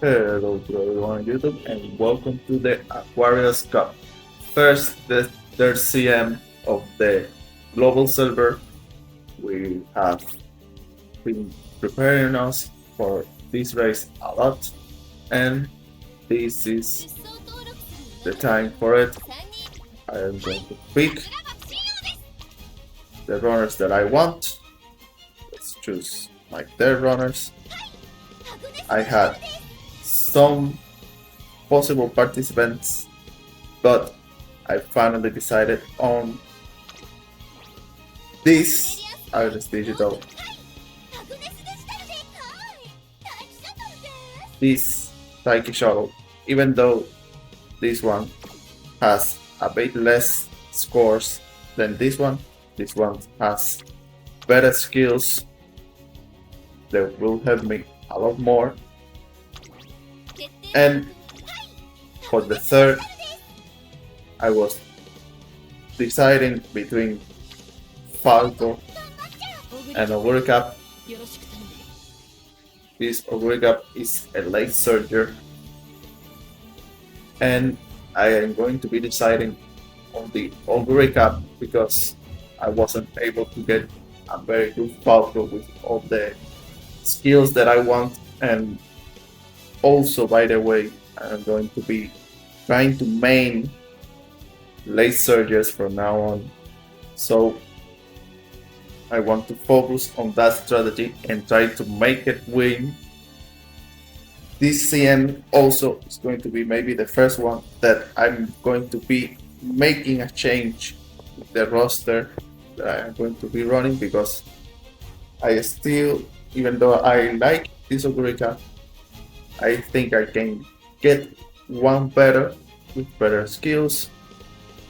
Hello to everyone on YouTube and welcome to the Aquarius Cup. First, the third CM of the global server. We have been preparing us for this race a lot, and this is the time for it. I am going to pick the runners that I want. Let's choose my third runners. I had some possible participants, but I finally decided on this Aquarius Digital, this Taiki Shuttle, even though this one has a bit less scores than this one has better skills that will help me a lot more. And for the third, I was deciding between Falco and Oguricap. This Oguricap is a late surger, and I am going to be deciding on the Oguricap because I wasn't able to get a very good Falco with all the skills that I want. And also, by the way, I'm going to be trying to main late surges from now on, so I want to focus on that strategy and try to make it win. This CM also is going to be maybe the first one that I'm going to be making a change with the roster that I am going to be running, because I still, even though I like this Ogurika, I think I can get one better with better skills,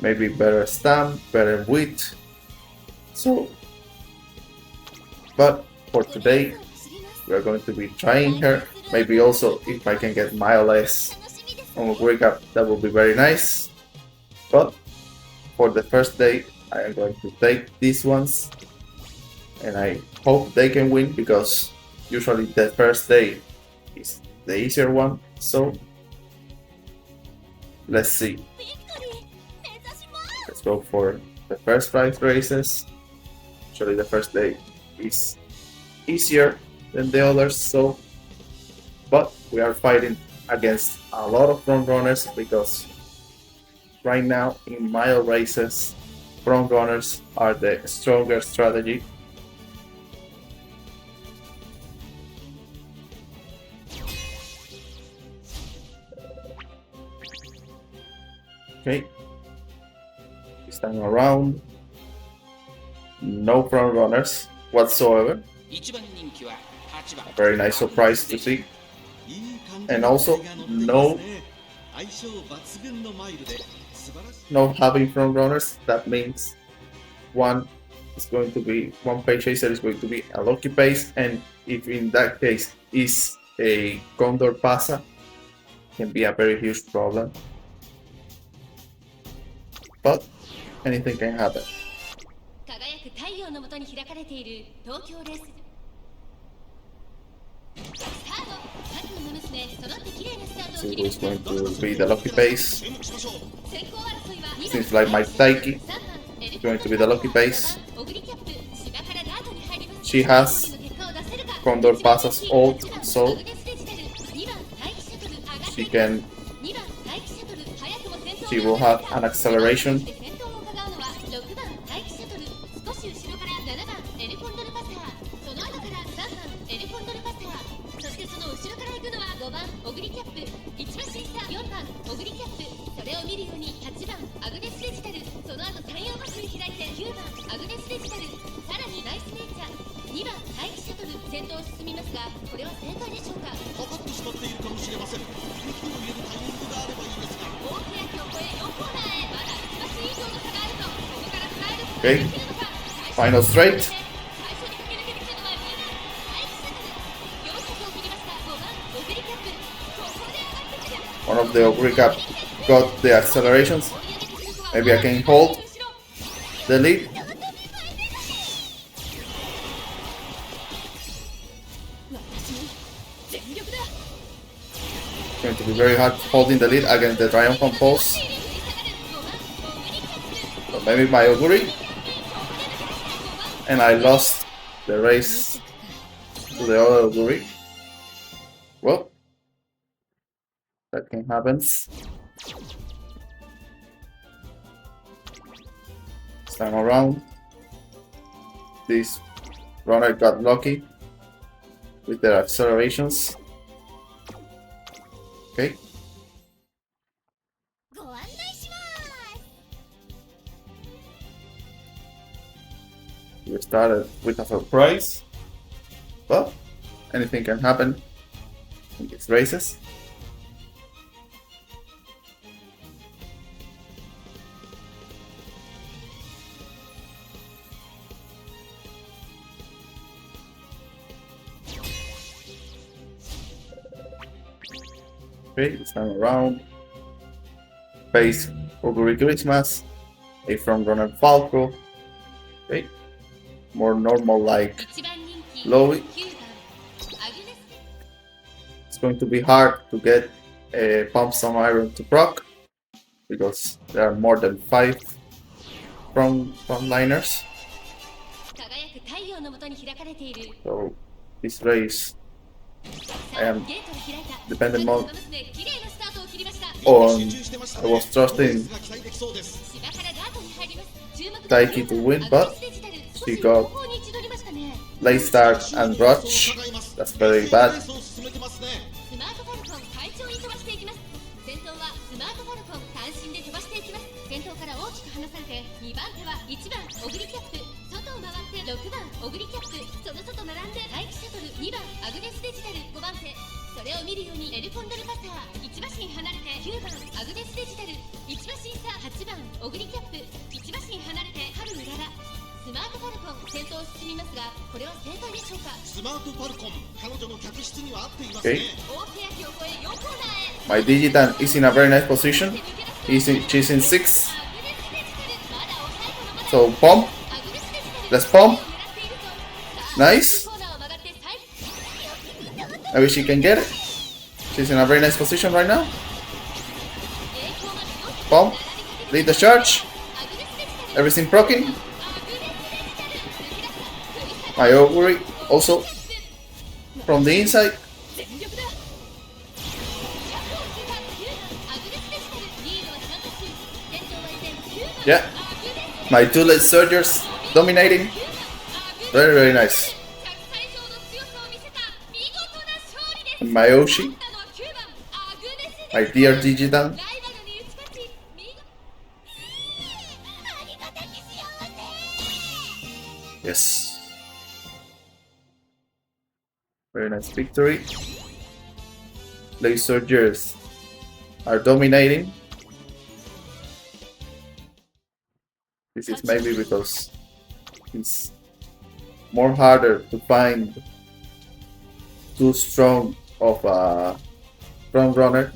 maybe better stamp, better width. So, but for today, we are going to be trying her. Maybe also if I can get miles on Ogurika, that will be very nice. But for the first day, I am going to take these ones, and I hope they can win, because usually the first day is the easier one. So let's see. Let's go for the first 5 races. Usually the first day is easier than the others, so but we are fighting against a lot of front runners, because right now in mile races front runners are the stronger strategy. Okay, this time around, no front runners whatsoever. A very nice surprise to see. And also no having front runners. That means one page chaser is going to be a lucky pace, and if in that case is a Condor Pasa, can be a very huge problem. But anything can happen. See who is going to be the lucky pace. Seems like my Taiki is going to be the lucky pace. She has Condor Pasa's ult, so she will have an acceleration. Okay, final straight. One of the Ogurika got the accelerations. Maybe I can hold the lead. Going to be very hard holding the lead against the Triumphant Pulse. So maybe my Oguri. And I lost the race to the other Oguri. Well, that can happen. This time around, this runner got lucky with their accelerations. Okay. We started with a surprise, but anything can happen in these races. Okay, this time around, face Oguri Christmas, a front runner Falco. Okay, more normal like Lowy. It's going to be hard to get Pump Some Iron to proc because there are more than 5 frontliners. So this race I am dependent on I was trusting Taiki to win, but she got late start and rush. That's very bad. Okay. My Digitan is in a very nice position. She's in 6. So pump. Let's pump. Nice. Maybe she can get it. She's in a very nice position right now. Pump. Lead the charge. Everything proccing. My Oguri also from the inside. Yeah. My 2 late surgers dominating. Very, very nice. And my Oshi. My dear Digitan. Yes. Very nice victory. Late surgers are dominating. This is maybe because it's more harder to find too strong of a front runner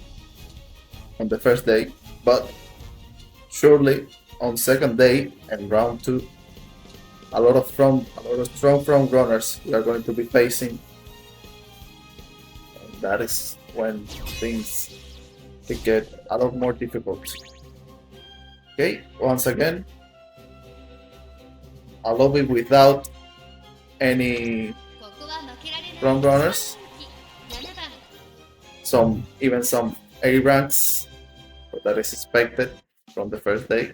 on the first day, but surely on second day and round 2, a lot of strong front runners we are going to be facing. And that is when things get a lot more difficult. Okay, once again, a lobby without any front runners. Even some A ranks, but that is expected from the first day.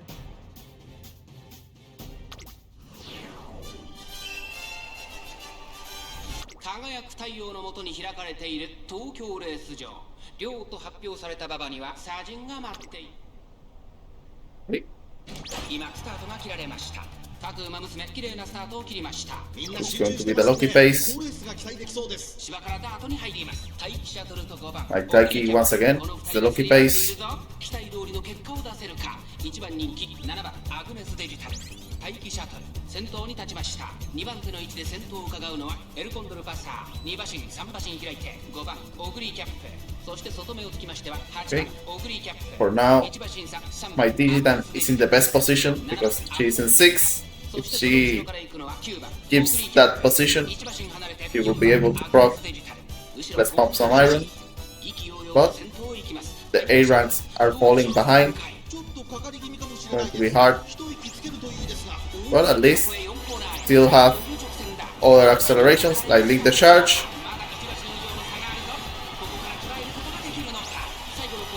It's going to be the lucky pace. Like Taiki once again, it's the lucky pace. Okay. For now, my Digitan is in the best position because she is in 6. If she keeps that position, she will be able to proc. Let's pump some iron. But the A ranks are falling behind. It's going to be hard, but at least still have other accelerations like lead the charge,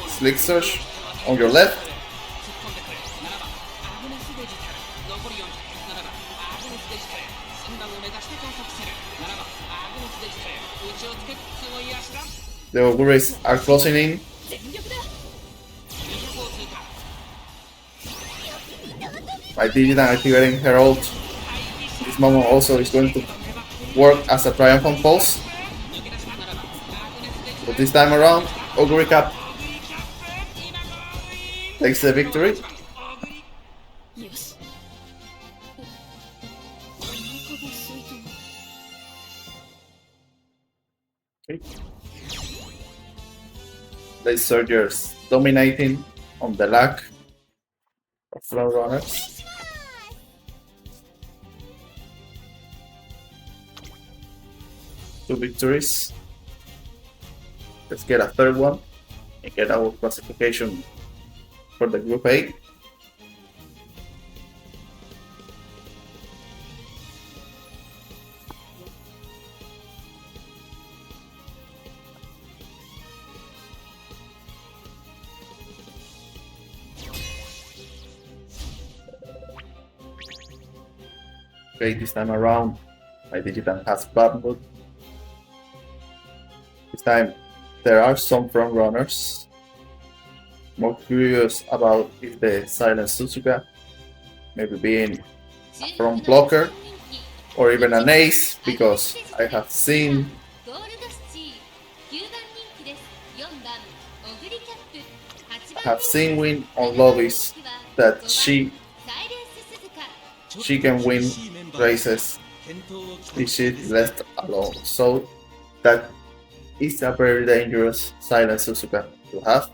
slick surge on your left. The Auguries are closing in. My Digitan activating her ult. This moment also is going to work as a triumphant pulse. But this time around, Augury Cap takes the victory. Okay. The Surgers dominating on the lack of front runners. Two victories. Let's get a third one and get our classification for the Group A. Okay, this time around, my Digitan has Bamboo. This time, there are some front runners. More curious about if the Silent Suzuka maybe being a front blocker or even an ace, because I have seen win on lobbies that she can win races if she's left alone. So that is a very dangerous Silent Suzuka to have.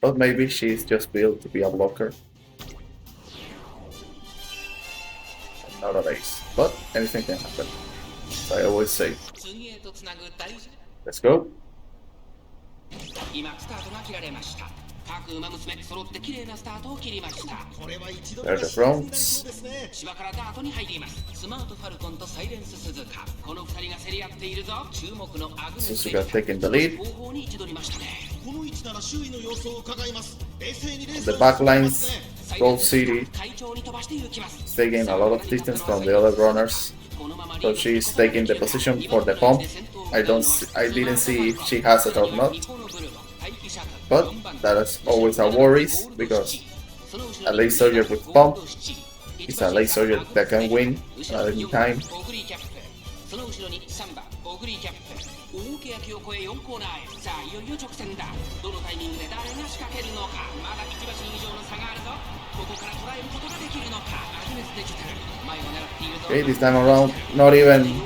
But maybe she's just built to be a blocker. Not a race. But anything can happen. As I always say. Let's go. There are the fronts. Suzuka taking the lead. The back lines, Gold City is taking a lot of distance from the other runners. So she's taking the position for the pump. I didn't see if she has it or not. But that is always a worry, because a late soldier with pump is a late soldier that can win at any time. Okay, this time around, not even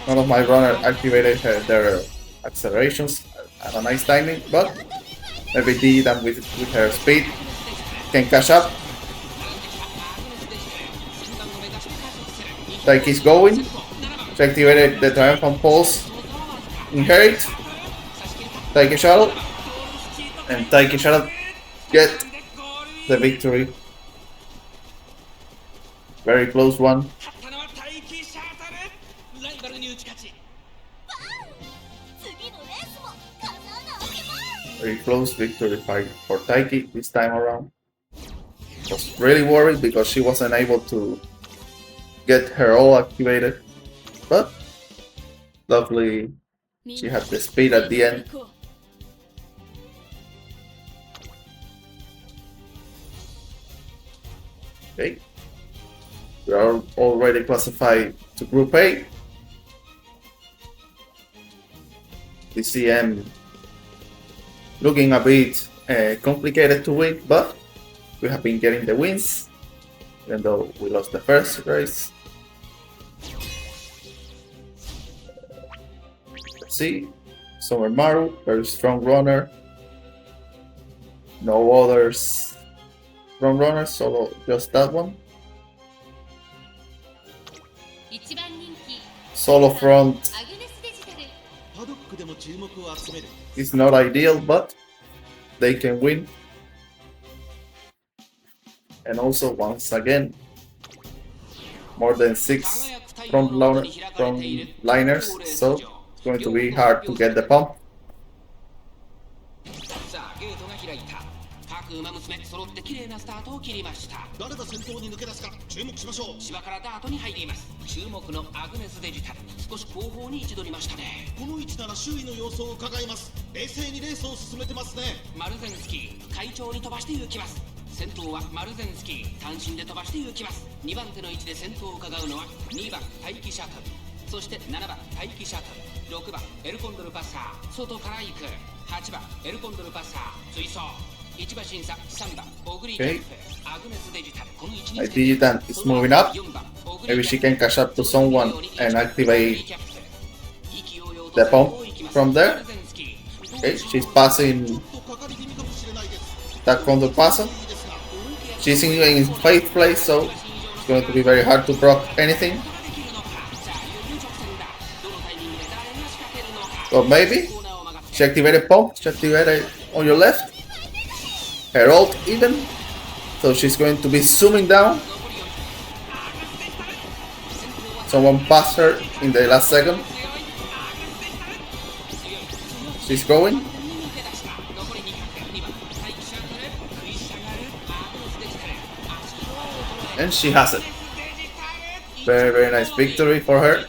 none of my runners activated their accelerations at a nice timing, but maybe Digitan with her speed can catch up. Taiki's going. She activated the Triumphant Pulse. Inherit. Taiki Shuttle. And Taiki Shuttle get the victory. Very close one. Very close victory fight for Taiki this time around. Was really worried because she wasn't able to get her all activated, but luckily she had the speed at the end. Okay, we are already classified to Group A. The CM looking a bit complicated to win, but we have been getting the wins, even though we lost the first race. Let's see, Summer Maru, very strong runner. No others strong runners, solo just that one. Solo front is not ideal, but they can win. And also, once again, more than 6 liners, so it's going to be hard to get the pump. Okay. My Digitan is moving up. Maybe she can catch up to someone and activate the pump from there. Okay, she's passing that counter passer. She's in faith place, so it's going to be very hard to proc anything. But maybe she activated pump, she activated on your left. Herald even. So she's going to be zooming down. Someone passed her in the last second. She's going. And she has it. Very, very nice victory for her.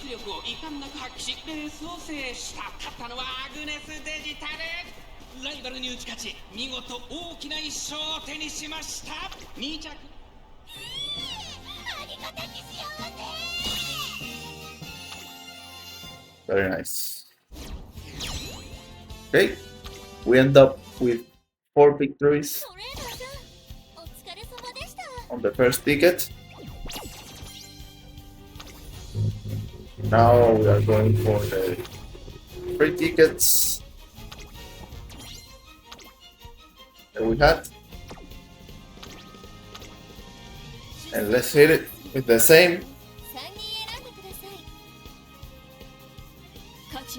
Very nice. Okay, we end up with 4 victories on the first ticket. Now we are going for the 3 tickets that we had. And let's hit it with the same.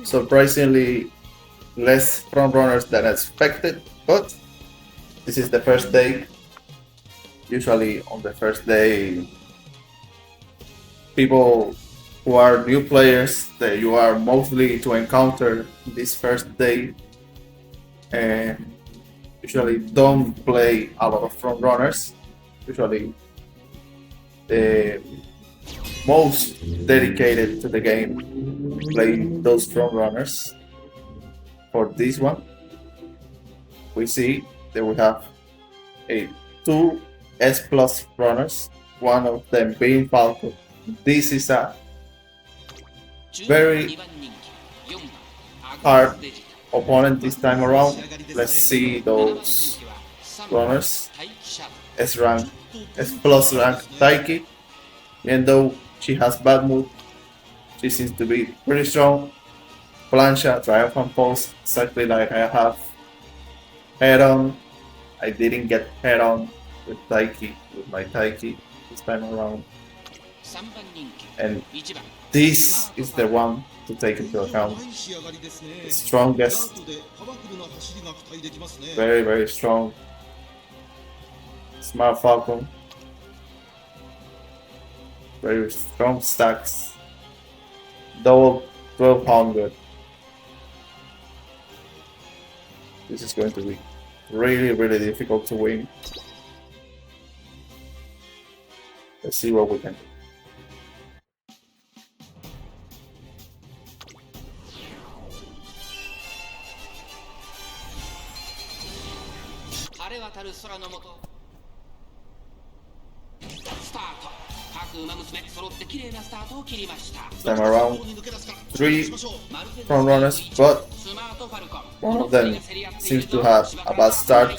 Surprisingly less front runners than expected, but this is the first day. Usually on the first day, people who are new players that you are mostly to encounter this first day and usually don't play a lot of front runners. Usually the most dedicated to the game play those front runners. For this one, we see that we have 2 S plus runners, one of them being Falco. This is a very hard opponent this time around. Let's see those runners. S rank, S plus rank Taiki. Even though she has bad mood, she seems to be pretty strong. Plancha, Triumphant Pulse, exactly like I have. Head on. I didn't get head on with Taiki, with my Taiki this time around. And this is the one to take into account. The strongest, very, very strong Smart Falcon. Very strong stacks. Double 1200. This is going to be really, really difficult to win. Let's see what we can do. This time around, 3 front runners, but one of them seems to have a bad start.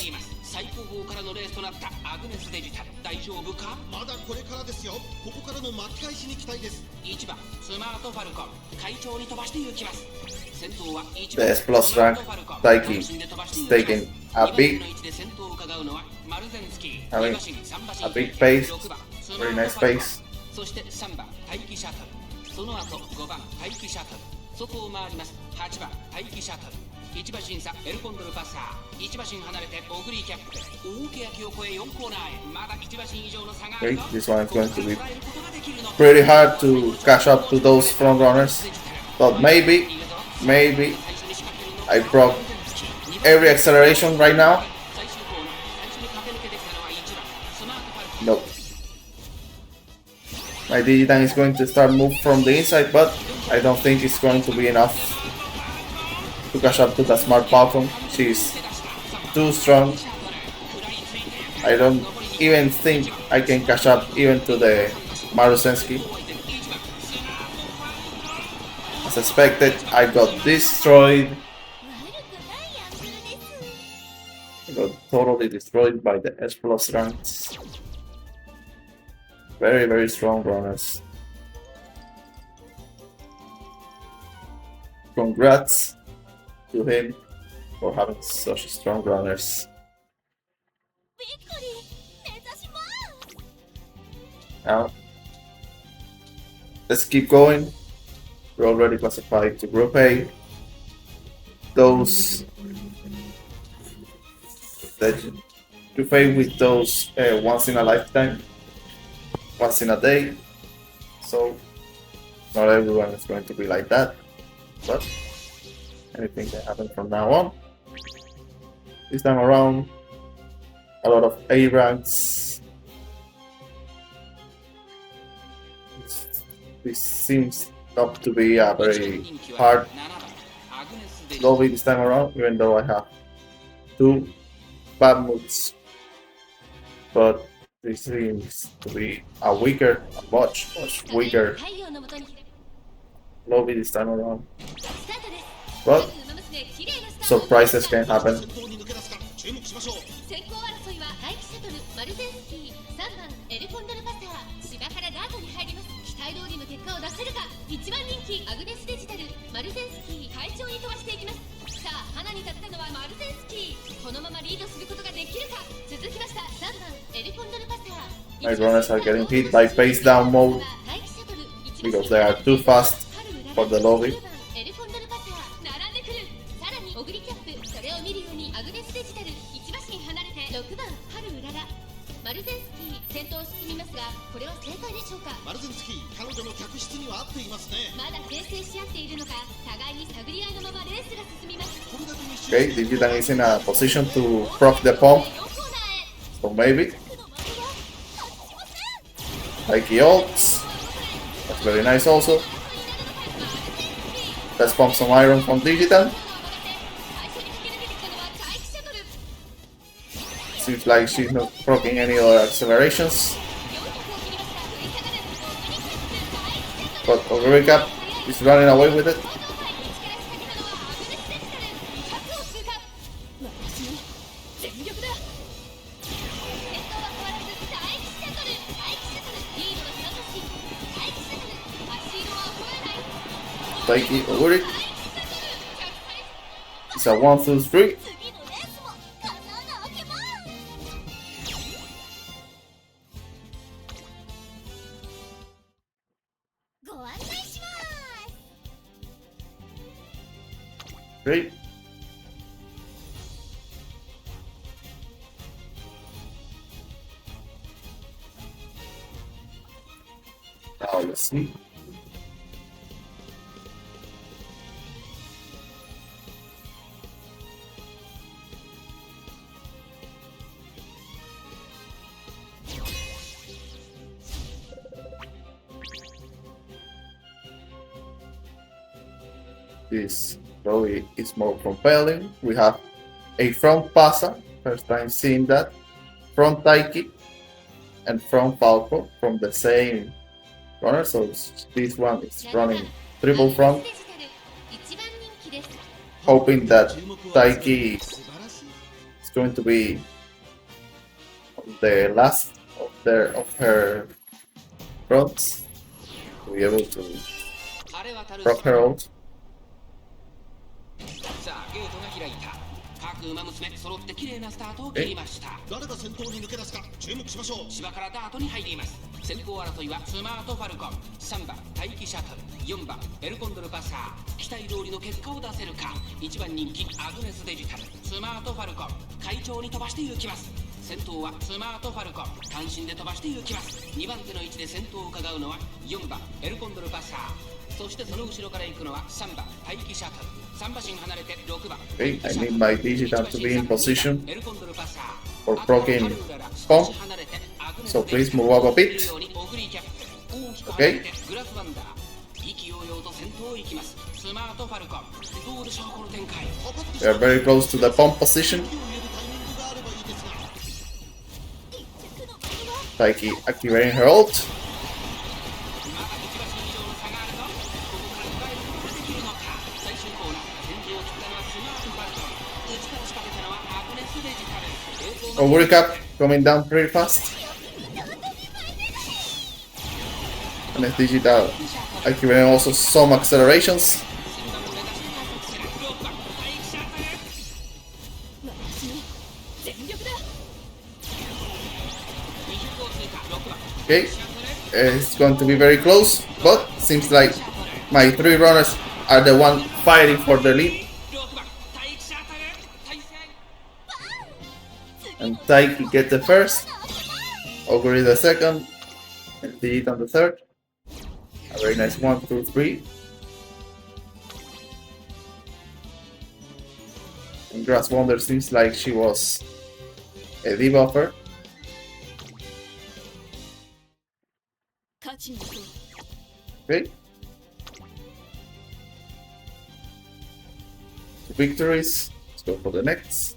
The S plus rank Taiki is taking having a big pace, very nice pace. その後5番待機シャトル、外を回ります。8番待機シャトル、1馬身差エルコンドルパッサー、1馬身離れてオグリーキャップ、大欅を越え4コーナーへ、まだ1馬身以上の差があるぞ。 This one is going to be pretty hard to catch up to those front runners, but maybe I broke every acceleration right now. Nope. My Digitan is going to start move from the inside, but I don't think it's going to be enough to catch up to the Smart Falcon. She's too strong. I don't even think I can catch up even to the Marusensky. As expected, I got destroyed. I got totally destroyed by the S plus ranks. Very, very strong runners. Congrats to him for having such strong runners. Now, let's keep going. We're already classified to Group A. Those that you play with those once in a lifetime, once in a day. So not everyone is going to be like that, but anything can happen from now on. This time around, a lot of A ranks. This seems not to be a very hard lobby this time around, even though I have 2 bad moods. But this seems to be a much weaker lobby this time around. But surprises can happen. My runners are getting hit by pace down mode because they are too fast for the lobby. Okay, Digitan is in a position to proc the pump, so maybe. Likey ults, that's very nice also. Let's pump some iron from Digitan. Seems like she's not proccing any other accelerations. But Overcap is running away with it. Taiki over it. It's a 1, 2, 3. Great. Now let's see. This story is more compelling. We have a front Pasa, first time seeing that, front Taiki, and front Falco from the same runner. So this one is running triple front, hoping that Taiki is going to be the last of her fronts to be able to proc her ult. 各馬娘揃って綺麗なスタートを切りました。誰が先頭に抜け出すか注目しましょう。芝からダートに入ります。先行争いはスマートファルコン、3番待機シャトル、4番エルコンドルパサー。期待通りの結果を出せるか。1番人気アグネスデジタル、スマートファルコン快調に飛ばして行きます。先頭はスマートファルコン単身で飛ばして行きます。2番手の位置で先頭を伺うのは4番エルコンドルパサー。そしてその後ろから行くのは3番待機シャトル。3馬身離れて6番。Okay, I need my digital to be in position エルコンドルパサー for blocking pump. So please move up a bit. Okay. We are very close to the pump position. Taiki activating her ult. Overcap coming down pretty fast. And it's digital activating also some accelerations. Okay, it's going to be very close, but seems like my three runners are the one fighting for the lead. And Taiki get the first, Ogre the second, and Digit on the third. A very nice 1, 2, 3. And Grass Wonder seems like she was a debuffer. Okay. 2 victories. Let's go for the next.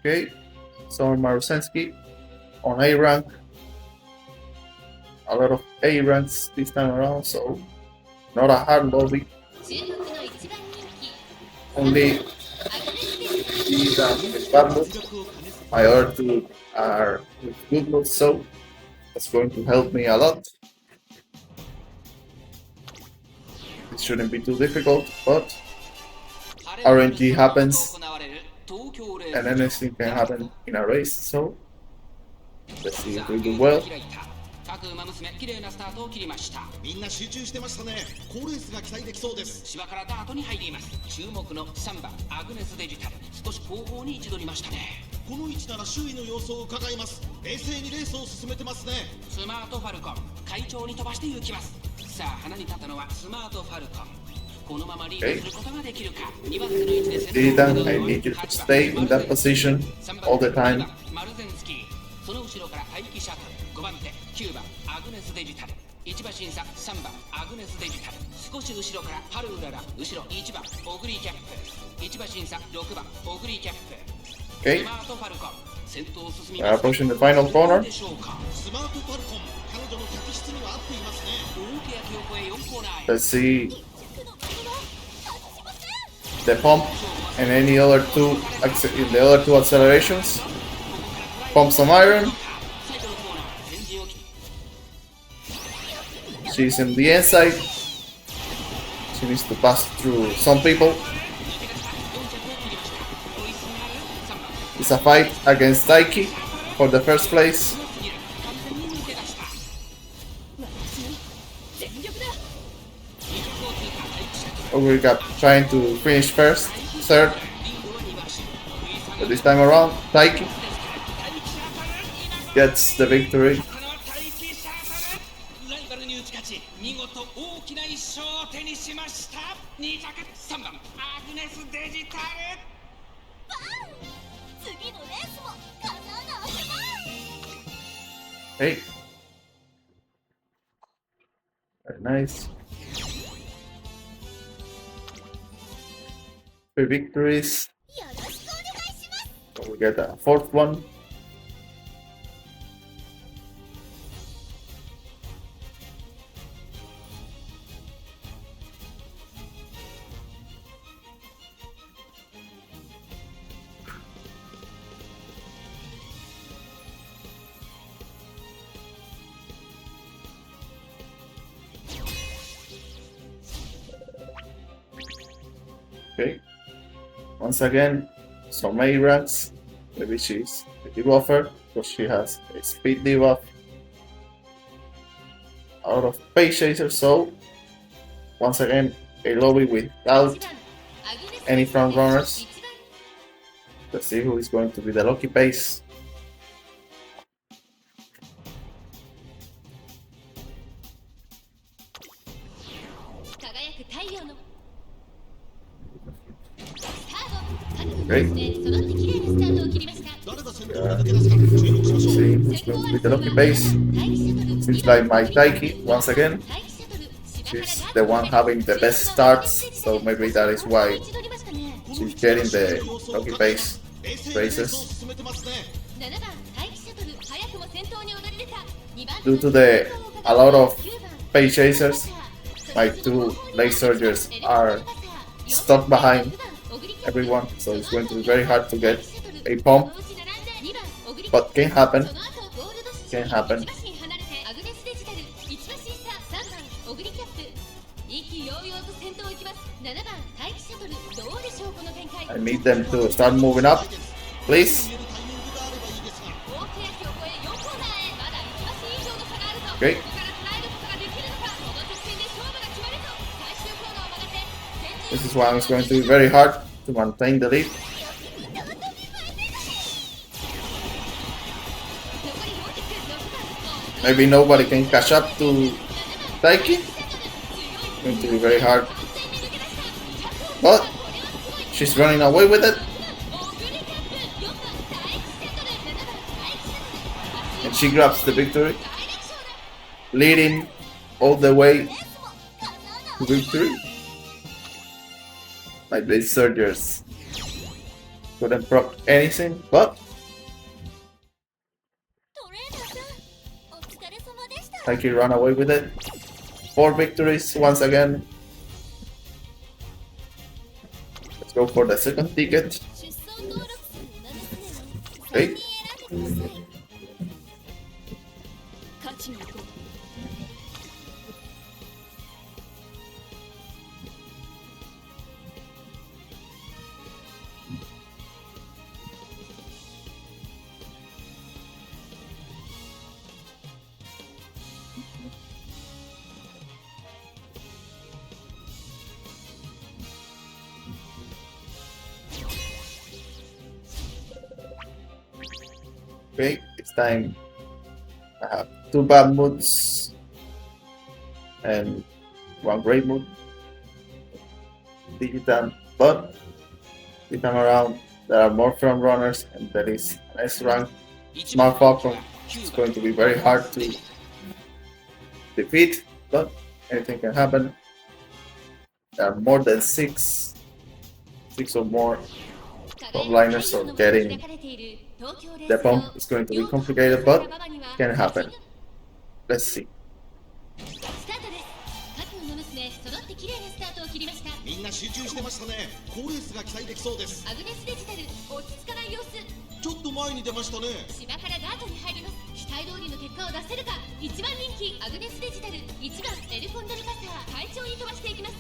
Okay, so Marusensky on A rank. A lot of A ranks this time around, so not a hard lobby. Only these are with bad moves. My other two are with good moves, so that's going to help me a lot. It shouldn't be too difficult, but RNG happens. And anything can happen in a race, so let's see if we do well. 各馬娘綺麗なスタートを切りました。みんな集中してましたね。好レースが期待できそうです。芝からダートに入ります。注目の3番アグネスデジタル、少し後方に位置取りましたね。この位置なら周囲の様子を伺います。冷静にレースを進めてますね。スマートファルコン快調に飛ばして行きます。さあ花に立ったのはスマートファルコン。このままリードすることができるか。2番手の位置で先頭を Dita, I need you to stay in that position all the time. マルゼンスキー、その後ろから待機シャトル、5番手9番アグネスデジタル、1馬審査3番アグネスデジタル、少し後ろからハルウララ、後ろ1番オグリーキャップ、1馬審査6番オグリーキャップ、 Okay, スマートファルコン先頭を進み we are ます。 approaching the final corner. でしょうか。スマートファルコン、彼女の客室には合っていますね。大欅を越え4コーナーへ。 Let's see the pump and any other two in the other two accelerations. Pump some iron. She's in the inside. She needs to pass through some people. It's a fight against Taiki for the first place. Overcap trying to finish first, third. But this time around, Taiki gets the victory. ライバルに打ち勝ち、見事大きな1勝を手にしました。2着3番アグネスデジタル。次のレースも叶うのかな。 Hey. Very nice. 3 victories. よろしくお願いします。 So we get a fourth one. Okay. Once again, some A ranks. Maybe she's a debuffer because she has a speed debuff. Out of Page Chaser, so once again a lobby without any front runners. Let's see who is going to be the lucky base. Great. See who's going to be the lucky base. Seems like my Taiki once again. She's the one having the best starts, so maybe that is why she's getting the lucky base races. Due to a lot of Page Chasers, my two late surgers are stuck behind everyone, so it's going to be very hard to get a pump, but can happen. Can happen. I need them to start moving up, please. Great. This is why it's going to be very hard to maintain the lead. Maybe nobody can catch up to Taiki. It's going to be very hard. But she's running away with it. And she grabs the victory, leading all the way to victory. My blade surgers couldn't proc anything, but Taiki ran away with it. 4 victories once again. Let's go for the second ticket. Okay. Okay, it's time. I have 2 bad moods and 1 great mood. Digital, but this time around there are more front runners and there is an S rank Smart Falcon. It's going to be very hard to defeat, but anything can happen. There are more than 6 or more frontliners, so getting the pump is going to be complicated, but can happen. Let's see. みんな集中してましたね。好レースが期待できそうです。アグネスデジタル落ち着かない様子。ちょっと前に出ましたね。芝からガートに入ります。期待通りの結果を出せるか。一番人気アグネスデジタル1番エルコンドルパサー快調に飛ばしていきます。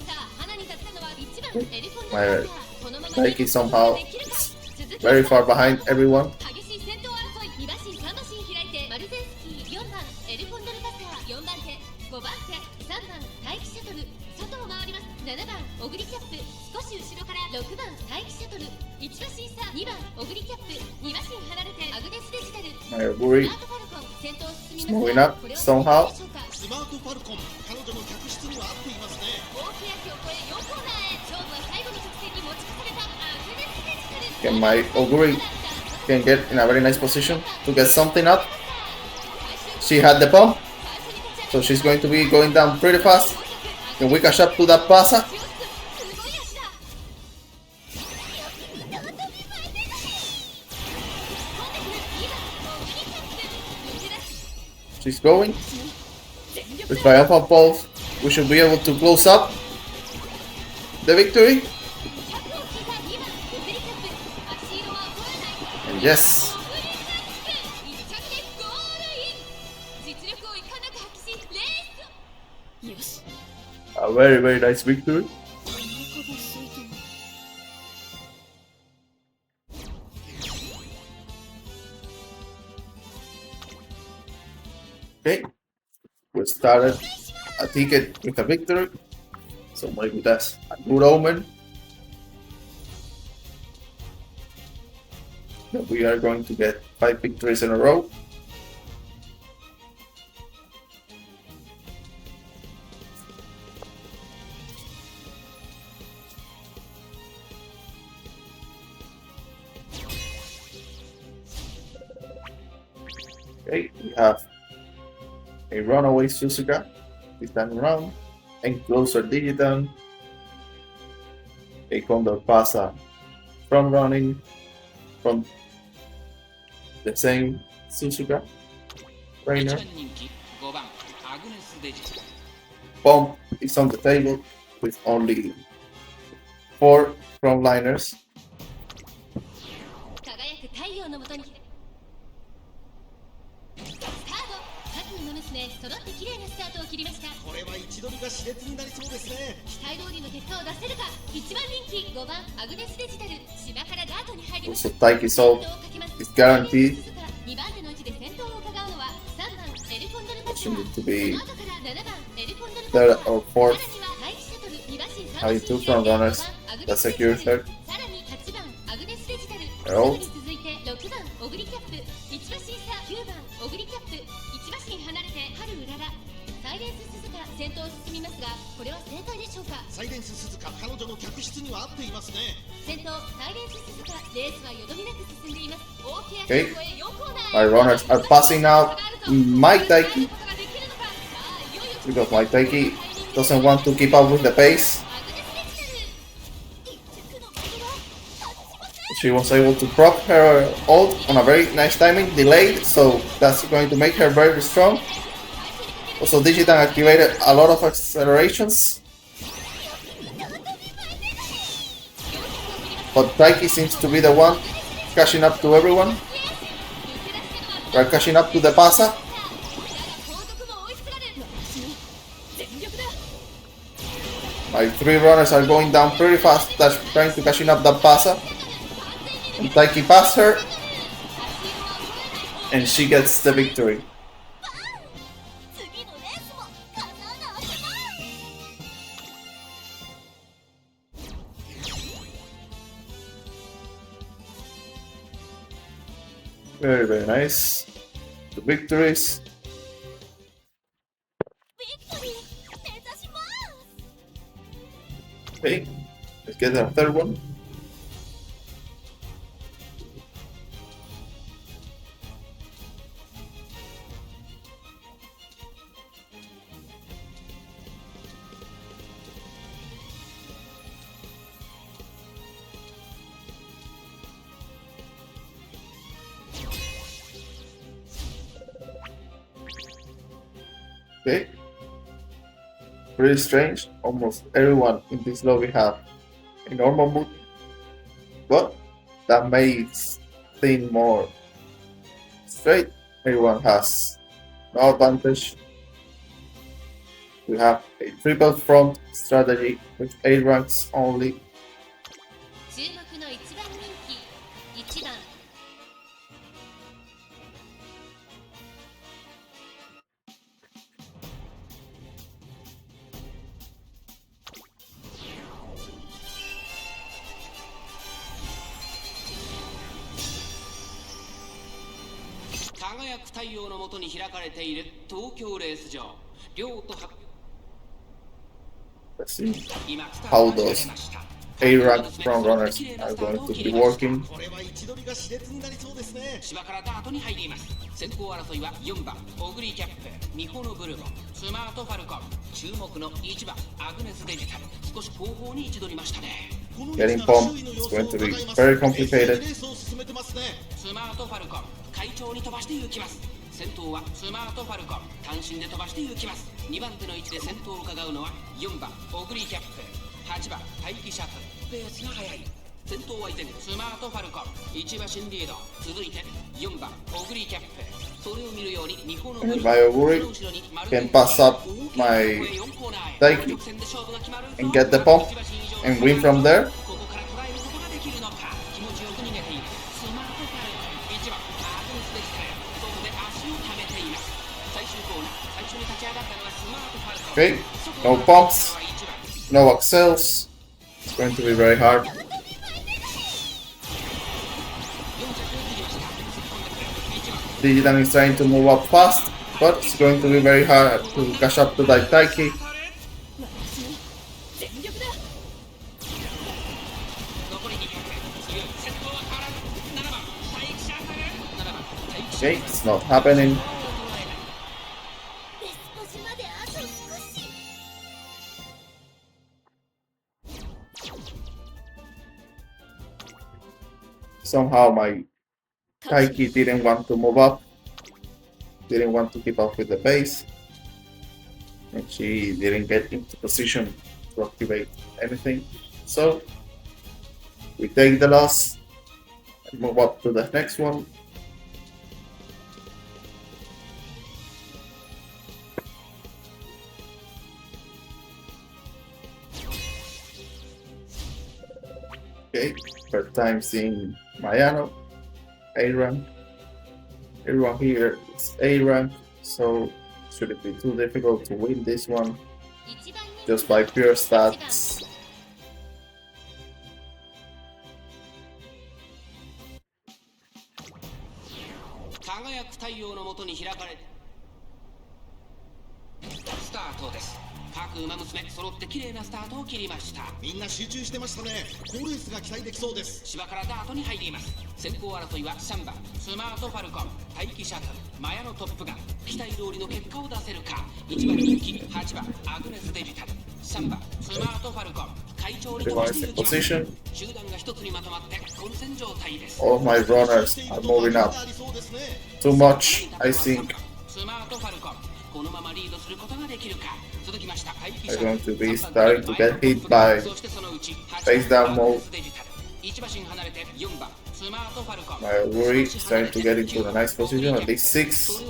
さあ花に立ったのは1番エルコンドルパサー。このまま Taiki somehow is very far behind everyone. 激しい戦闘争い。2馬身3馬身開いてマルゼンスキー4番エルコンドルパサー4番手5番手3番待機シャトル外を回ります。7番オグリキャップ少し後ろから6番待機シャトル1馬身差2番オグリキャップ2馬身離れてアグネスデジタル My Oguri スマートファルコン先頭進 is みます moving が up これを somehow. スマートファルコン、彼女の客室には合っていますね。大欅を越え4コーナーへ勝負は最後の直線に持ち越されたアグネスデジタル Can my Oguri can get in a very nice position to get something up. She had the pump, so she's going to be going down pretty fast. Can we catch up to that Pasa? She's going. With triumphant pulse, we should be able to close up the victory. And yes, a very nice victory. Okay, we started a ticket with a victory, so maybe that's a good omen. That we are going to get 5 victories in a row. Okay, we have a runaway Suzuka this time around, and closer Digitan, a Condor Pasa from running from the same Suzuka 1 trainer. 番人気5番アグネスデジタル Bomb is on the table with only 4 frontliners. 輝く太陽のもとにスタート。各馬娘揃って綺麗なスタートを切りました。これは位置取りが熾烈になりそうですね。期待通りの結果を出せるか。1番人気5番アグネスデジタル芝からダートに入りました。 Also, Taiki Soul is guaranteed. 2番手の位置で先頭を伺うのは3番エルコンドルパス She タ needs to be その後から7番エルコンドルパス third タ or fourth. さらには大気シャトル2馬身 Having 2 frontrunners that secure third. さらに8番アグネスデジタル Hello. それに続いて6番オグリキャップ1馬身差9番オグリキャップ1馬身離れて春うららサイレンス鈴鹿先頭を進みますがこれは正解でしょうか。サイレンス鈴鹿、彼女の客室には合っていますね。先頭サイレンス鈴鹿レースはよどみなく進んでいます。大きな Okay. 声4コーナー My runners are passing out my Taiki because my Taiki doesn't want to keep up with the pace. She was able to proc her ult on a very nice timing, delayed, so that's going to make her very strong. Also, Digitan activated a lot of accelerations, but Taiki seems to be the one catching up to everyone. We're catching up to the Pasa. My 3 runners are going down pretty fast, trying to catching up the Pasa. And Taiki passed her, and she gets the victory. Very, very nice. The victories. Okay, let's get our third one. Okay. Pretty strange. Almost everyone in this lobby have a normal mood, but that makes things more straight. Everyone has no advantage. We have a triple front strategy with 8 ranks only. 注目の1番人気1番 輝く太陽の下に開かれている東京レース場両と発 Let's see 今スター how トが切 those られました A rank front runners are going to be working. これは位置取りが熾烈になりそうですね。芝からダートに入ります。先行争いは4番オグリキャップミホのブルボンスマートファルコン注目の1番アグネスデジタル少し後方に位置取りましたね。 Getting pumped is going to be very complicated. レースを進めてますね。スマートファルコン快調に飛ばして行きます。先頭はスマートファルコン単身で飛ばして行きます。2番手の位置で先頭を伺うのは4番オグリキャップ8番待機シャトルペースが速い。先頭は依然スマートファルコン1馬身リード続いて4番オグリキャップそれを見るようにミホのブル And my Oguri can pass up my Taiki and get the pump and win from there. ここから捉えることができるのか気持ちよく逃げているスマートファルコン1番アグネスデジタル外で足を溜めています。最終コーナ Okay, no pumps, no accels. It's going to be very hard. Digitan is trying to move up fast, but it's going to be very hard to catch up to that Taiki. Okay, it's not happening. Somehow my Taiki didn't want to move up, didn't want to keep up with the pace, and she didn't get into position to activate anything. So we take the loss and move up to the next one. Okay, third time seeing Mayano, A rank. Everyone here is A rank, so should it be too difficult to win this one just by pure stats? Everyone is in position. All of my runners are moving up. Too much, I think. I'm going to be starting to get hit by face down mode. My Uri is trying to get into a nice position, at least 6.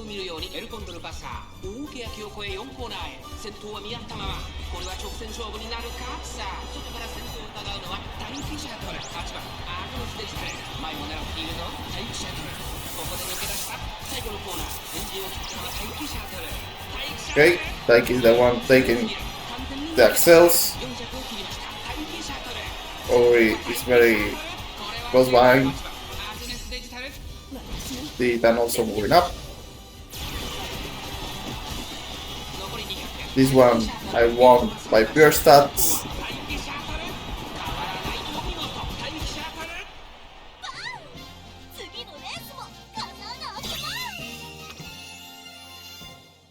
Okay, Taiki is the one taking the accels. Ori is very close behind. Digitan also moving up. This one I won by pure stats.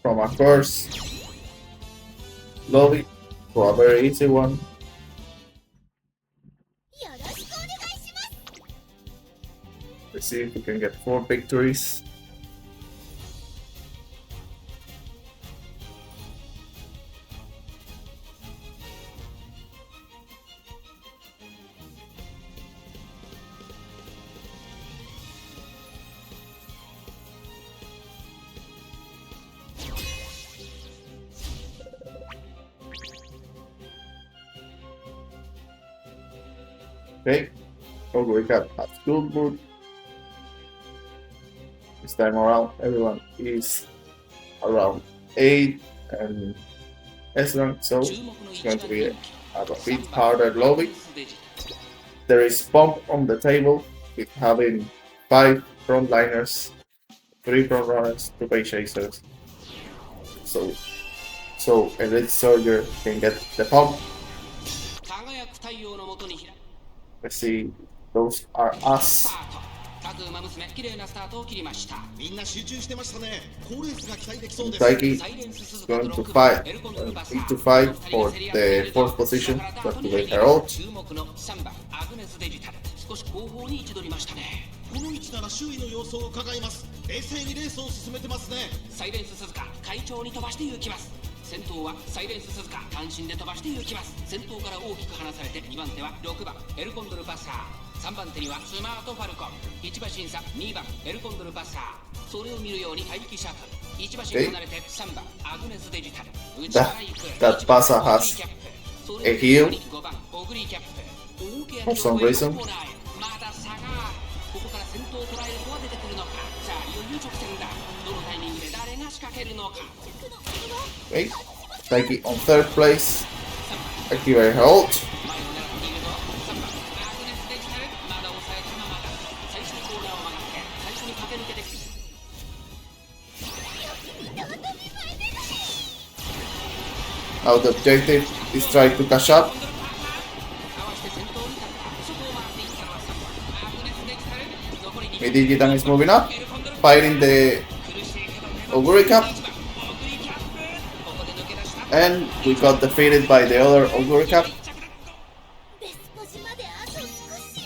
From a course lobby to a very easy one. Let's see if we can get 4 victories. Okay, so we got a good mood. This time around, everyone is around 8 and S rank, so it's going to be a bit harder lobby. There is pump on the table with having 5 frontliners, 3 front runners, 2 page chasers. So Elite Soldier can get the pump. Let's see, those are us. Taiki is going to fight, need to fight for the 4th position to activate her ult. この位置なら周囲の様子を伺います。冷静にレースを進めてますね。サイレンス鈴鹿会長に飛ばして行きます。先頭はサイレンス鈴鹿単身で飛ばして行きます。先頭から大きく離されて2番手は6番エルコンドルパッサー、3番手にはスマートファルコン、1馬審査2番エルコンドルパッサー、それを見るように待機シャトル、1馬審離れて3番アグネスデジタル、内から行く That Pasa has a heal 5番オグリーキャップ、 for some reason. まだ差がここから先頭を捉える子は出てくるのか。さあいよいよ直線だ。どのタイミングで誰が仕掛けるのか。 Okay, Taiki on third place. Activate her ult. 前を狙っているぞ。3番アグネスデジタル、まだ抑えたままだ。最初にコーナーを曲がって最初に駆け抜けてくる。 Now the objective is try to catch up. かわして先頭に立った。外を回っていったのは3番アグネスデジタル。残り2 Midigitan is moving up, fighting the 苦しいけど Oguri Cap, 1番オグリキャップ。ここで抜け出した。 and we got defeated by the other Oguri Cap. 1着だ。ベスポジまであと少し。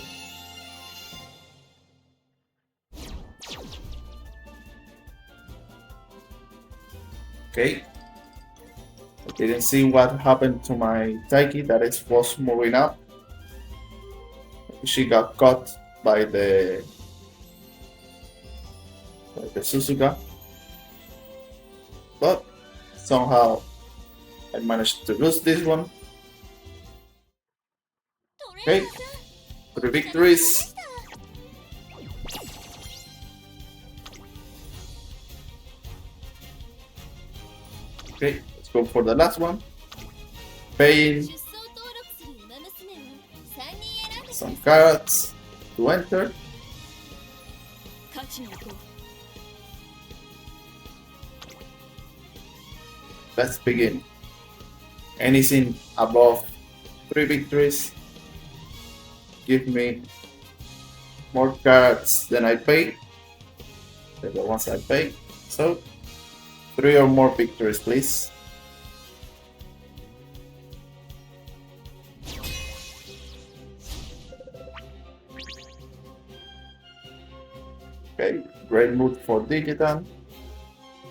Okay. I didn't see what happened to my Taiki that it was moving up. She got caught by the Suzuka. But somehow I managed to lose this one. Okay. 3 victories. Okay, let's go for the last one. Paying 出走登録する馬娘を3人選んで some carrots to enter. 勝ちに行こう。 Let's begin. Anything above 3 victories, give me more cards than I pay. They're the ones I pay. So 3 or more victories, please. Okay, great mood for Digitan.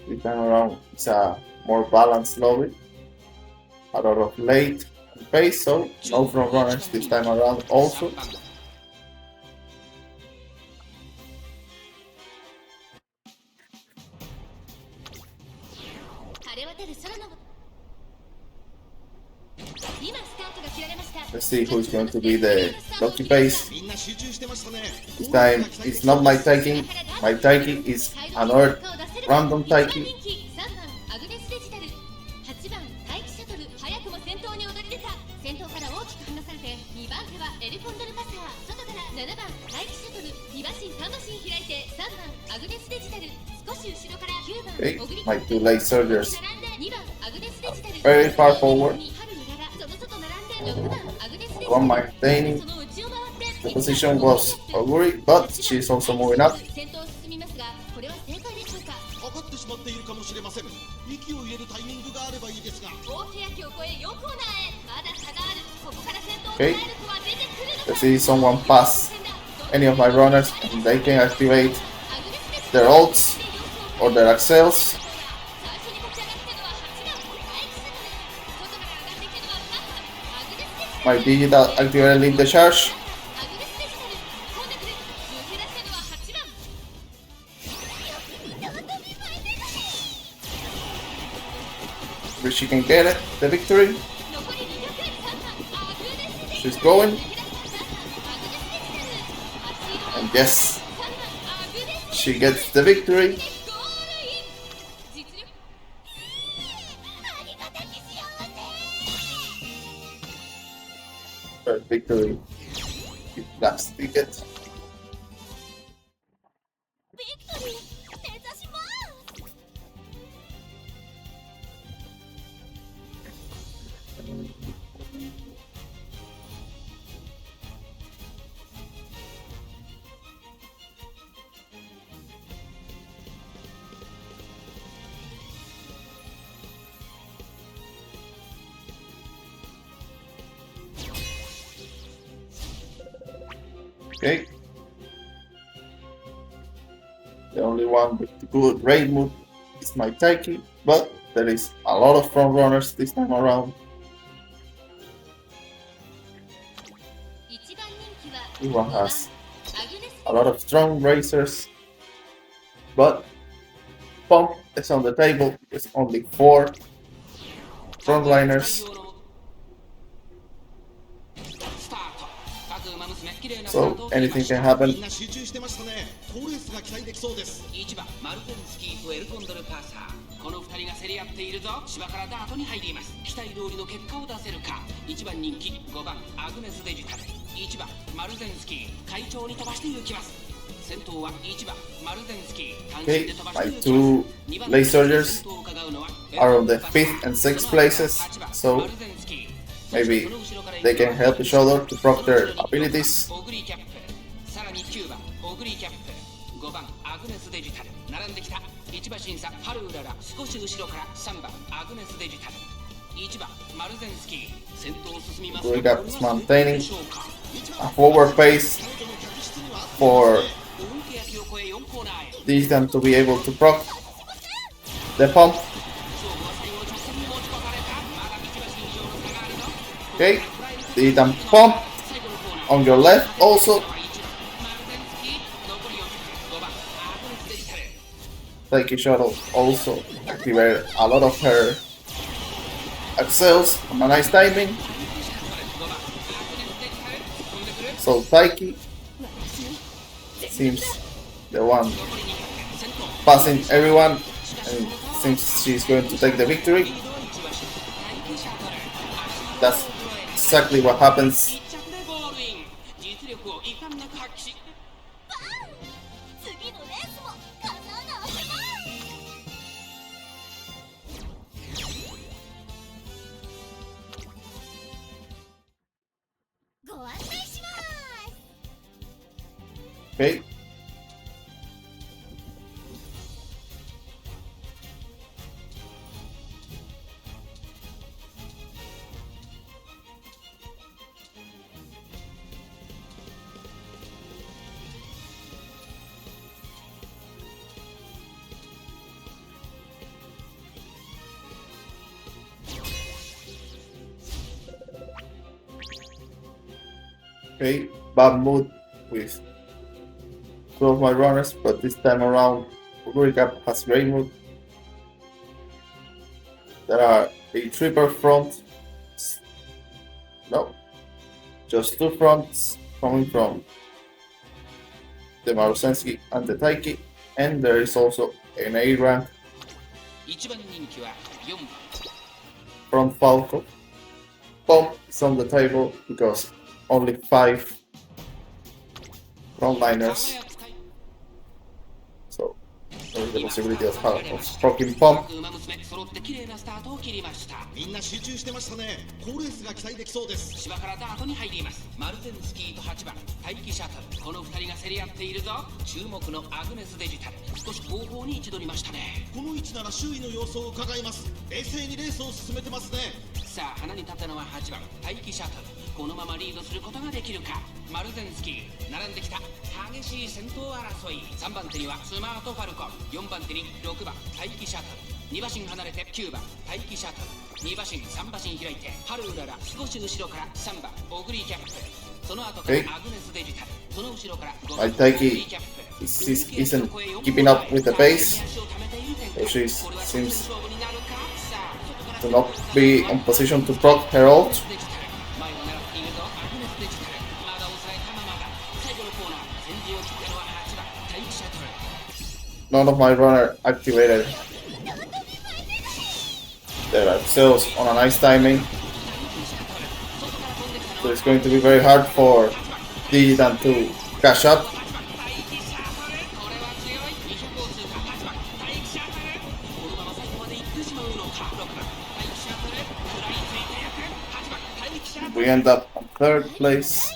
This time around it's a more balanced lobby. A lot of late pace, so no front runners this time around also. 晴れ渡る空の今スタートが切られました。 Let's see who's going to be the lucky pace. みんな集中してましたね。 This time it's not my Taiki. My Taiki is another random Taiki. 3番アグネスデジタル、8番待機シャトル、早くも先頭に躍り出た。先頭から大きく離されて2番手はエルコンドルパサー、外から7番待機シャトル、2馬身3馬身開いて3番アグネスデジタル、少し後ろから9番 Okay, オグリ my 2 late surgers 並んで2番アグネスデジタル、 very far forward. 春の柄、その外並んで6番アグネスデジタル、 One maintaining その内を回って the position was Oguri, but she's also moving up. 先頭を進みますが、これは正解でしょうか。かかってしまっているかもしれません。息を入れるタイミングがあればいいですが。大欅を越え4コーナーへ、まだ差がある。ここから先頭を捉 Okay. える子は出てくるのか。 Let's see someone pass any of my runners and they can activate their ults or their accels. 最初に立ち上がってのは8番待機シャトル、外から上がってきたのは3番アグネスデジタル、 My digital activated lead the charge. アグネスデジタルコンタクト、抜け出したのは8番。 If she can get it, the victory. 残り200、3番アグネスデジタル、 She's going. 抜け出した3番アグネスデジタル、足色 And yes, 3番アグネスデジタル、 she gets the victory. ゴールイン。実力ありがたき幸せ。 Her victory. Last ticket. ビクトリー目指します。 Okay. The only one with the good raid mood is my Taiki, but there is a lot of front runners this time around. 一番人気は Everyone has アグネス a lot of strong racers, but Pump is on the table with only 4 frontliners, スタート。各馬娘綺麗なスタ so ートを切りま anything した。 can happen. みんな集中してましたね。好レースが期待できそうです。 1番マルテンスキーとエルコンドルパーサー。人が競り合っているぞ。芝からダートに入ります。期待通りの結果を出せるか。1番人気5番アグネスデジタル、1番マルゼンスキー快調に飛ばして行きます。先頭は1番マルゼンスキー単身で飛ばして行きます。 My 2 late soldiers are on the 5th and 6th places, so maybe they can help each other to proc their abilities. さらに9番オグリーキャップ、5番アグネスデジタル並んできた。1馬審査ハルウララ少し後ろから3番アグネスデジタル、1番マルゼンスキー先頭を進みます。 We got maintaining a forward pace for Digitan to be able to proc the pump. Okay, Digitan pump on your left also. Taiki Shuttle also activated a lot of her accels on a nice timing. So Taiki seems the one passing everyone and seems she's going to take the victory. That's exactly what happens. 次のレースも叶わなわけない。ご案内します。 Okay. Okay, bad mood with 2 of my runners, but this time around Recap has great mood. There are a triple front. No, just 2 fronts coming from the Marusensky and the Taiki, and there is also an A rank 1番人気は4番 from Falco. Pump is on the table because only 5 frontliners, so there is the possibility of proccing pump. 馬娘揃って綺麗なスタートを切りました。みんな集中してましたね。好レースが期待できそうです。芝からダートに入ります。マルゼンスキーと8番待機シャトル、この2人が競り合っているぞ。注目のアグネスデジタル少し後方に位置取りましたね。この位置なら周囲の様子を伺います。冷静にレースを進めてますね。さあ鼻に立ったのは8番待機シャトル、このままリードすることができるか。マルゼンスキー並んできた。激しい先頭争い。3番手にはスマートファルコン、4番手に6番待機シャトル、2馬身離れて9番待機シャトル、2馬身3馬身開いてハルウララ少し後ろから3番オグリーキャップ、その後からアグネスデジタル、その後ろから5番オグリーキャップ。 Isn't keeping up with the pace, so she seems to not be in position to proc her ult. None of my runner activated their cells on a nice timing, so it's going to be very hard for Digitan to catch up. We end up on 3rd place.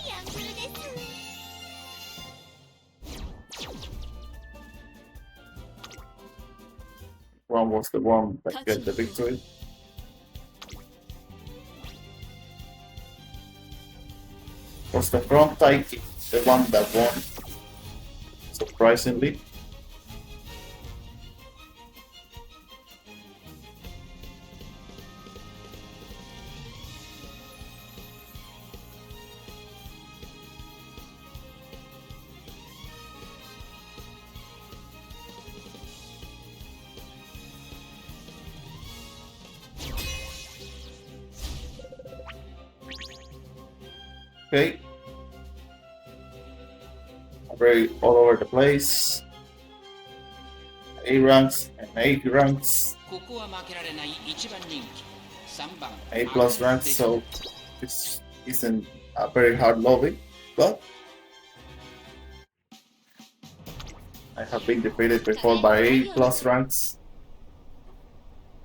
One was the one that get the victory. Was the front Taiki the one that won, surprisingly. Okay. Very all over the place. A ranks and A ranks. ここは負けられない一番人気3番 A plus rank, so this isn't a very hard lobby, but I have been defeated before by A plus ranks.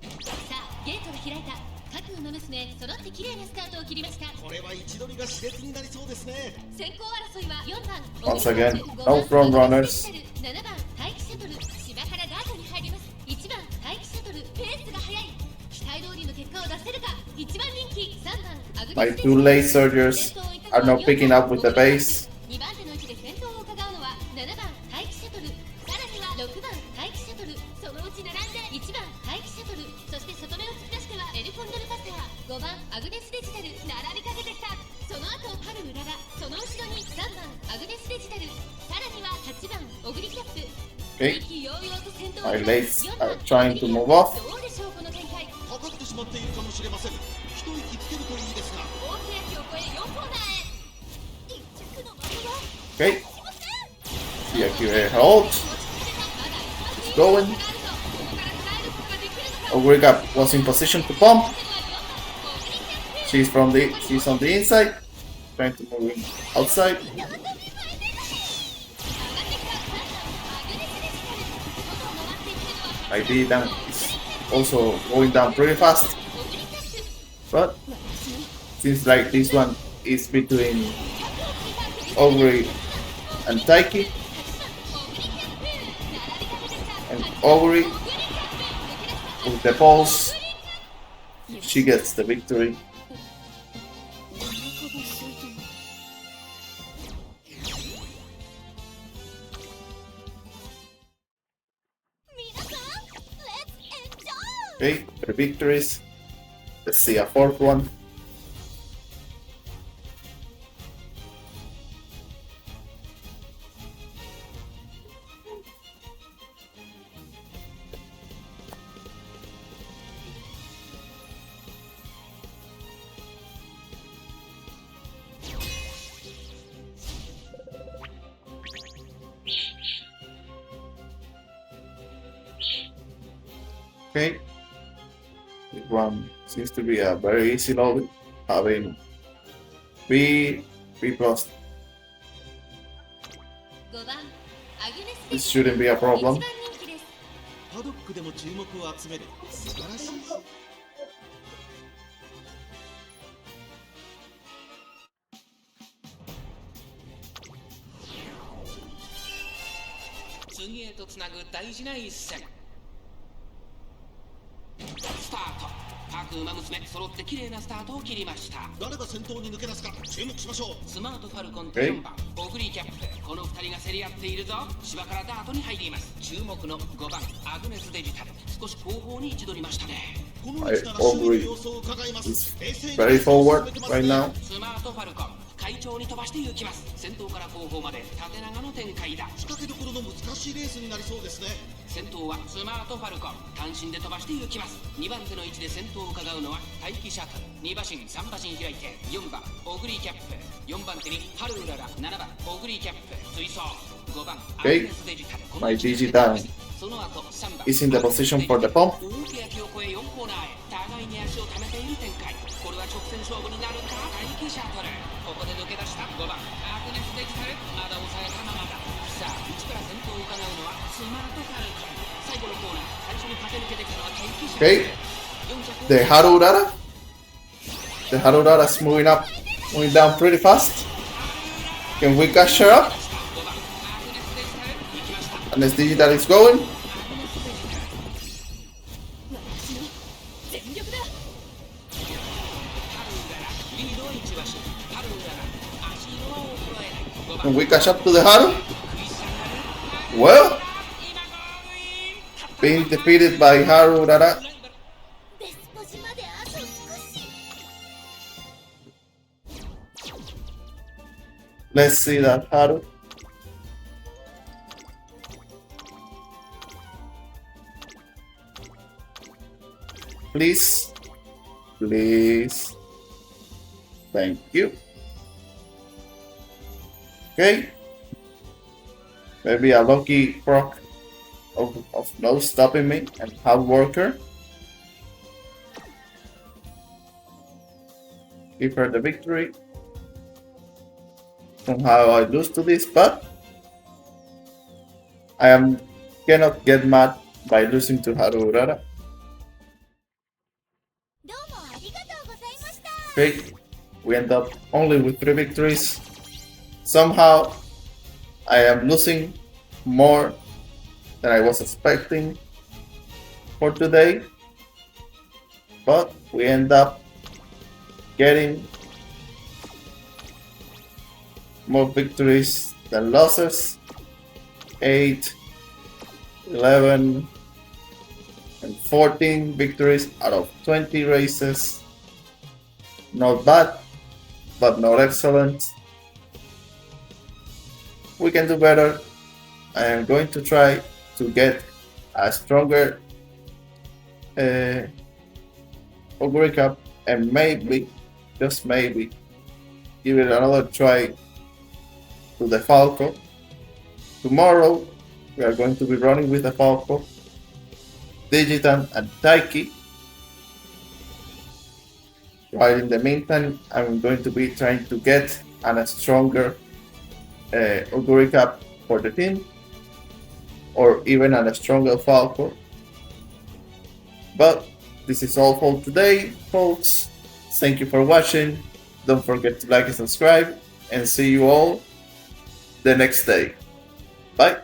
さあゲートが開いた。各馬娘揃って綺麗なスタートを切りました。これは位置取りが熾烈になりそうですね。先行争いは4番 Once again, no front runners. 7番待機シャトル芝からダートに入ります。1番待機シャトルペースが速い。期待通りの結果を出せるか。1番人気3番アグ My ネス two late surgers are not picking up with the pace. 2番手の位置で先頭を伺うのは7番待機シャトル、さらには6番待機シャトル、そのうち並んで1番待機シャトル、そして外目を突き出してはエルコンドルパター、5番アグネスデジタル並びかけてきた。その後ハルウララ、その後ろに3番アグネスデジタル、さらには8番オグリキャップ。 Okay, 意気揚々と先頭 my に lates 4 are 番 trying to move off. どうでしょうこの展開。かかってしまっているかもしれません。一息つけるといいですが。大欅を越え4コーナーへ。一着の的は Okay, CIQA hold. It's going. Ogriga was in position to pump. She's on the inside, trying to move in outside. My D down is also going down pretty fast, but seems like this one is between Ogre and Taiki, and Ogre with the pulse, she gets the victory. Okay, 3 victories. Let's see a 4th one. Okay, this one seems to be a very easy lobby, having B plus. 5番アグネス This shouldn't be a 一 problem. 番人気です。パドックでも注目を集める素晴らしい。次へとつなぐ大事な一戦スタート。各馬娘揃って綺麗なスタートを切りました。誰が先頭に抜け出すか注目しましょう。スマートファルコンと4番オグリーキャップ、この2人が競り合っているぞ。芝からダートに入ります。注目の5番アグネスデジタル、少し後方に位置取りましたね。この位置なら周囲の様子を伺います。 Is very forward right now. スマートファルコン快調に飛ばして行きます。先頭から後方まで縦長の展開だ。仕掛けどころの難しいレースになりそうですね。先頭はスマートファルコン、単身で飛ばして行きます。2番手の位置で先頭を伺うのは待機シャトル、2馬身3馬身開いて4番オグリーキャップ、4番手にハルウララ、7番オグリーキャップ追走、5番アグ Okay, ネスデジタル、 my GG down その後3番 is in the position for the pump. 大欅を越え4コーナーへ互いに足を溜めている展開。これは直線勝負になるか。待機シャトル、ここで抜け出した5番アグネスデジタル、まだ抑えたままだ。さあ内から先頭を伺うのはスマートファルコン。最後のコーナー最初に駆け抜けてきたのは待機シャトル。 Okay, the Harurara. The Harurara is moving down pretty fast. Can we catch her up? And as digital is going. 全力だ。 Can we catch up to the Haru? Well, being defeated by Harurara. ベスポジまであと少し。 Let's see that Haru. Please. Please. Thank you. Okay. Maybe a lucky proc of no stopping me and hard worker. give her the victory. Somehow I lose to this, but cannot get mad by losing to Haru Urara. Okay, we end up only with 3 victories. Somehow I am losing more than I was expecting for today, but we end up getting more victories than losses. 8, 11, and 14 victories out of 20 races. Not bad, but not excellent. We can do better. I am going to try to get a stronger Augury Cup and maybe, just maybe, give it another try to the Falco. Tomorrow we are going to be running with the Falco, Digitan and Taiki. While in the meantime, I'm going to be trying to get a stronger Augury Cup for the team, or even a stronger Falco. But this is all for today, folks. Thank you for watching. Don't forget to like and subscribe, and see you all the next day. Bye.